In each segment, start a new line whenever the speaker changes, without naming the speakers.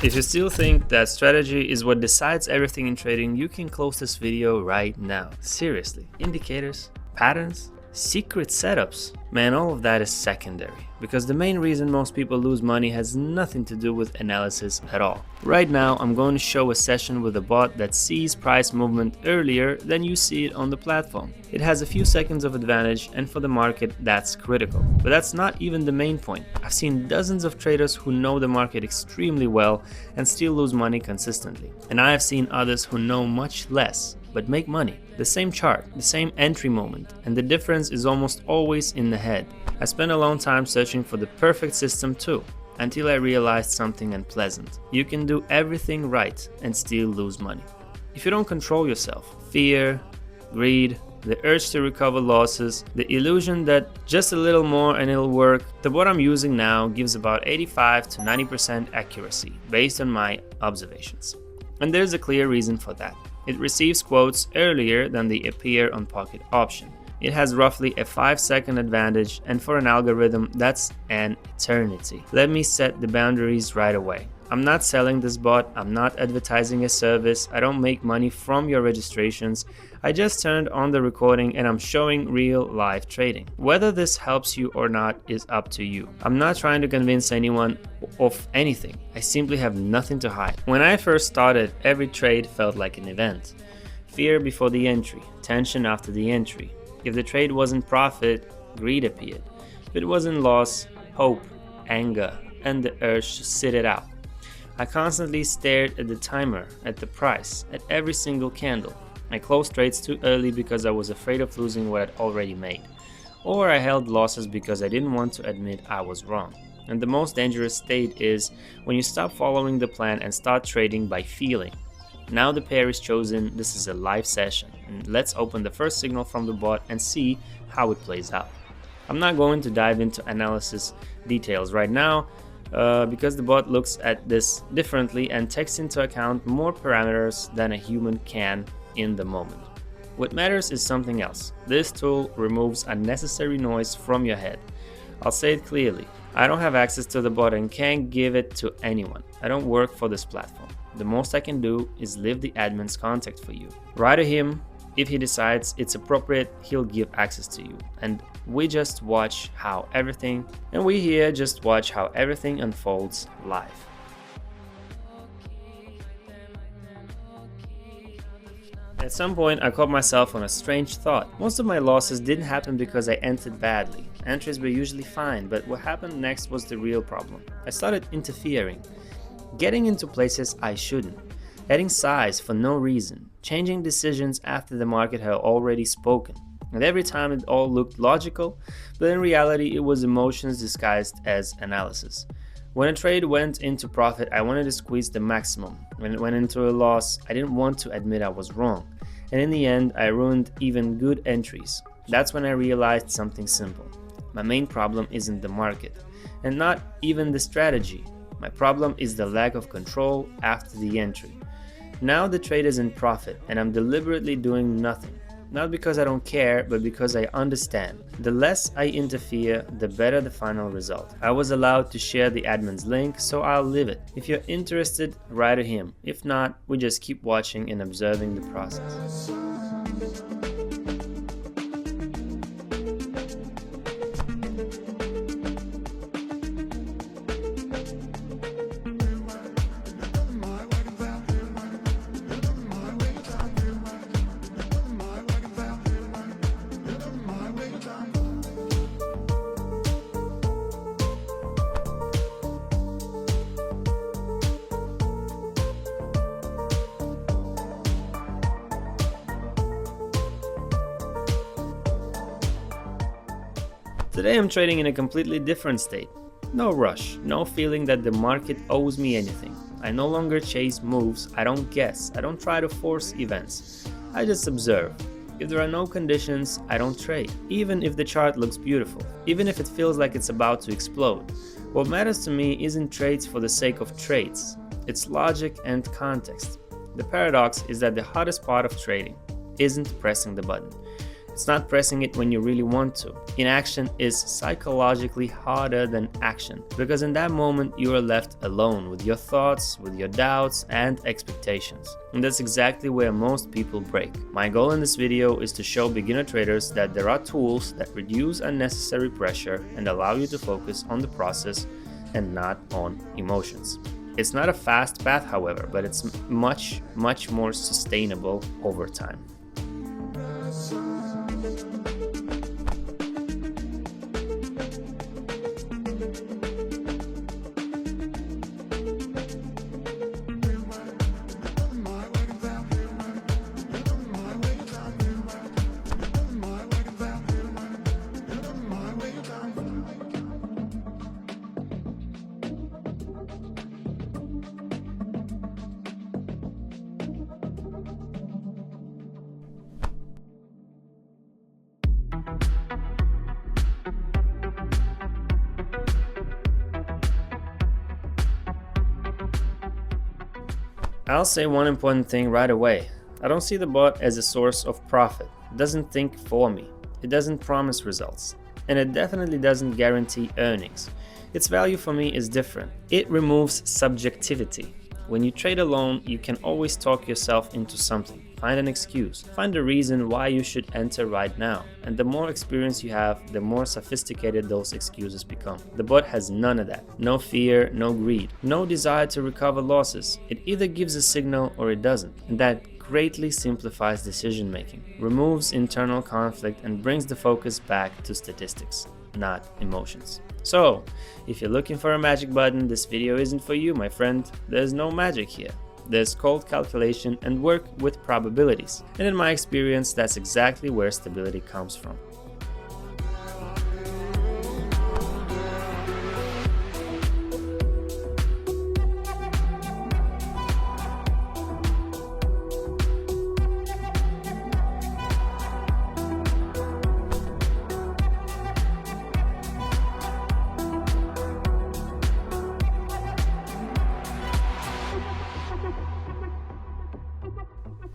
If you still think that strategy is what decides everything in trading, you can close this video right now. Seriously, indicators, patterns, secret setups, man, all of that is secondary, because the main reason most people lose money has nothing to do with analysis at all. Right now, I'm going to show a session with a bot that sees price movement earlier than you see it on the platform. It has a few seconds of advantage, and for the market, that's critical. But that's not even the main point. I've seen dozens of traders who know the market extremely well and still lose money consistently. And I have seen others who know much less but make money. The same chart, the same entry moment, and the difference is almost always in the head. I spent a long time searching for the perfect system too, until I realized something unpleasant. You can do everything right and still lose money. If you don't control yourself, fear, greed, the urge to recover losses, the illusion that just a little more and it'll work, the bot I'm using now gives about 85 to 90% accuracy based on my observations. And there's a clear reason for that. It receives quotes earlier than they appear on PocketOption. It has roughly a 5-second advantage, and for an algorithm, that's an eternity. Let me set the boundaries right away. I'm not selling this bot, I'm not advertising a service, I don't make money from your registrations. I just turned on the recording and I'm showing real live trading. Whether this helps you or not is up to you. I'm not trying to convince anyone of anything. I simply have nothing to hide. When I first started, every trade felt like an event. Fear before the entry, tension after the entry. If the trade wasn't profit, greed appeared. If it wasn't loss, hope, anger, and the urge to sit it out. I constantly stared at the timer, at the price, at every single candle. I closed trades too early because I was afraid of losing what I'd already made. Or I held losses because I didn't want to admit I was wrong. And the most dangerous state is when you stop following the plan and start trading by feeling. Now the pair is chosen, this is a live session, and let's open the first signal from the bot and see how it plays out. I'm not going to dive into analysis details right now, because the bot looks at this differently and takes into account more parameters than a human can in the moment. What matters is something else. This tool removes unnecessary noise from your head. I'll say it clearly. I don't have access to the bot and can't give it to anyone. I don't work for this platform. The most I can do is leave the admin's contact for you. Write to him. If he decides it's appropriate, he'll give access to you. And we here just watch how everything unfolds live. At some point, I caught myself on a strange thought. Most of my losses didn't happen because I entered badly. Entries were usually fine, but what happened next was the real problem. I started interfering, getting into places I shouldn't, adding size for no reason, changing decisions after the market had already spoken. And every time it all looked logical, but in reality it was emotions disguised as analysis. When a trade went into profit, I wanted to squeeze the maximum. When it went into a loss, I didn't want to admit I was wrong. And in the end, I ruined even good entries. That's when I realized something simple. My main problem isn't the market, and not even the strategy. My problem is the lack of control after the entry. Now the trade is in profit, and I'm deliberately doing nothing. Not because I don't care, but because I understand. The less I interfere, the better the final result. I was allowed to share the admin's link, so I'll leave it. If you're interested, write to him. If not, we just keep watching and observing the process. Today I'm trading in a completely different state. No rush, no feeling that the market owes me anything. I no longer chase moves, I don't guess, I don't try to force events. I just observe. If there are no conditions, I don't trade. Even if the chart looks beautiful, even if it feels like it's about to explode. What matters to me isn't trades for the sake of trades. It's logic and context. The paradox is that the hardest part of trading isn't pressing the button. It's not pressing it when you really want to. Inaction is psychologically harder than action, because in that moment you are left alone with your thoughts, with your doubts and expectations. And that's exactly where most people break. My goal in this video is to show beginner traders that there are tools that reduce unnecessary pressure and allow you to focus on the process and not on emotions. It's not a fast path, however, but it's much more sustainable over time. I'll say one important thing right away. I don't see the bot as a source of profit. It doesn't think for me. It doesn't promise results. And it definitely doesn't guarantee earnings. Its value for me is different. It removes subjectivity. When you trade alone, you can always talk yourself into something. Find an excuse. Find a reason why you should enter right now. And the more experience you have, the more sophisticated those excuses become. The bot has none of that. No fear, no greed, no desire to recover losses. It either gives a signal or it doesn't. And that greatly simplifies decision making, removes internal conflict, and brings the focus back to statistics, not emotions. So, if you're looking for a magic button, this video isn't for you, my friend. There's no magic here. There's cold calculation and work with probabilities. And in my experience, that's exactly where stability comes from.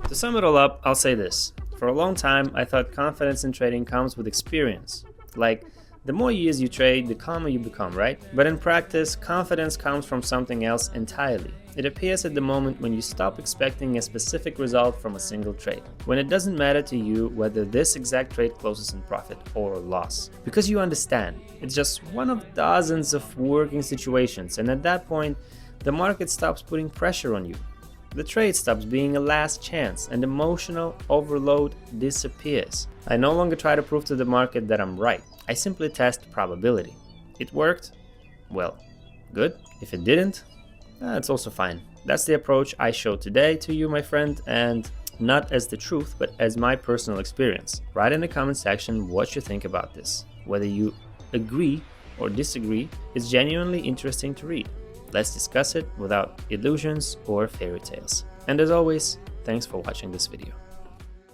To sum it all up, I'll say this. For a long time, I thought confidence in trading comes with experience. Like, the more years you trade, the calmer you become, right? But in practice, confidence comes from something else entirely. It appears at the moment when you stop expecting a specific result from a single trade. When it doesn't matter to you whether this exact trade closes in profit or loss. Because you understand, it's just one of dozens of working situations, and at that point, the market stops putting pressure on you. The trade stops being a last chance and emotional overload disappears. I no longer try to prove to the market that I'm right. I simply test probability. It worked? Well, good. If it didn't, that's also fine. That's the approach I show today to you, my friend, and not as the truth, but as my personal experience. Write in the comment section what you think about this. Whether you agree or disagree, it's genuinely interesting to read. Let's discuss it without illusions or fairy tales. And as always, thanks for watching this video.